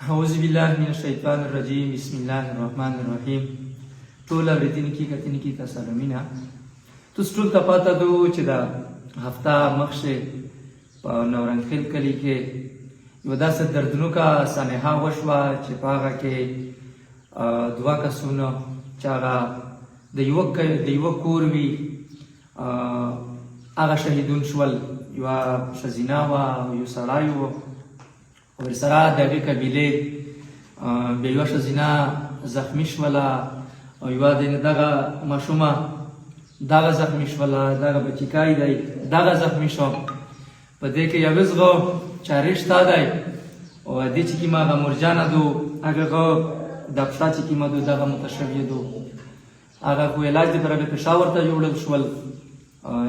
اعوذ بالله من الشیطان الرجیم بسم الله الرحمن الرحیم. ټول اوریدونکي کتونکي ته سلامونه. تاسو ټول ته پاته دو چې دا هفته مخشه په نورنګل کلی کې یو داسې دردناکه سانحه وشوه چې په هغه کې دوه کسونه چې هغه د یوه کور وي هغه شهیدون شول. یوه ښځینه وه او یو سړی و ورسره د هغې قبیلې بیا یوه ښځینه زخمي شوله او یوه دغه ماشومه دغه زخمي شوله، دغه بچیکای دی دغه زخمي شو. په دې کې یو زغو چارې شته دی او دې چې کومه هغه مرجانه دو هغه د پښه چې کومه دو دغه متشویه دو هغه خو علاج دپاره بیا پېښور ته یوړل شول.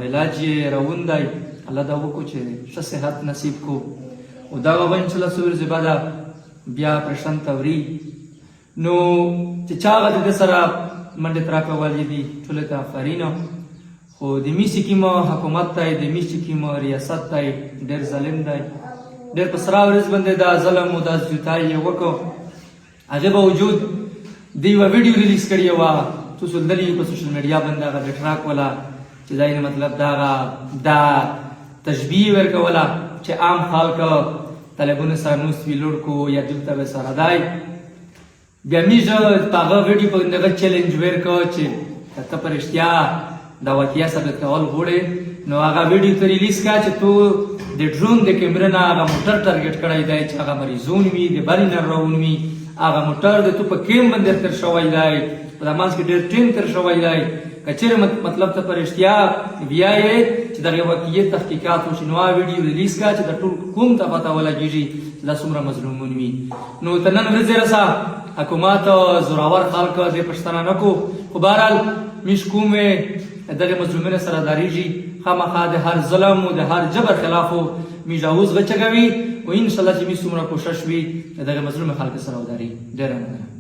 علاج یې روان دی، الله دا وکړو چې ښه صحت نصیب کو او دغه به انشاءالله څو ورځې بعده بیا اپریشن ته وړي. نو چې چا هغه د ده سره منډې تراکه والي دي ټولو ته آفرین. خو د مس چې کوم حکومت دی، د مس چې کوم ریاست دی ډېر ظالم دی، ډېر په سره ورځ باندې دا ظلم او دا زیاتۍ یې وکړو. هغې باوجود د یوه ویډیو ریلیز کړې وه، تاسو لیدلي په سوشل میډیا باندې هغه د ټراک والا چې دا یې مطلب دا تشبیه ورکوله چې عام خلک طالبانو سره نوس وي لوړ کو یا دلته به سره دی. بیا موږ په هغه ویډیو باندې هغه چیلنج ورکړ چې که ته په رښتیا دا واقعه ثابت کول غواړې نو هغه ویډیو ته ریلیز کړه چې تو د ډرون د کیمرې نه هغه موټر ټارګېټ کړی دی چې هغه مریضون وي د بلې نه روان وي. هغه موټر د تو په کیم باندې تر شوی دی، په دا منځ کې ډېر ټیم تر شوی دی. که چېرې مطلب ته په رښتیا بیا یې چې دغې واقعې تحقیقات وشي نو هغه ویډیو ریلیز کړه چې د ټول قوم ته پته ولګېږي چې دا څومره مظلومون وي. نو تر نن ورځې رسه حکومت زورور خلک دې پوښتنه نه کو. خو بهرحال موږ کومې دغې مظلومینو سره دارېږي، خامخا د هر ظلم او د هر جبر خلاف موږ اوس غچګوي او انشاءالله چې موږ څومره کوشش وي د دغې مظلومو خلکو سره وداري. ډېره مننه.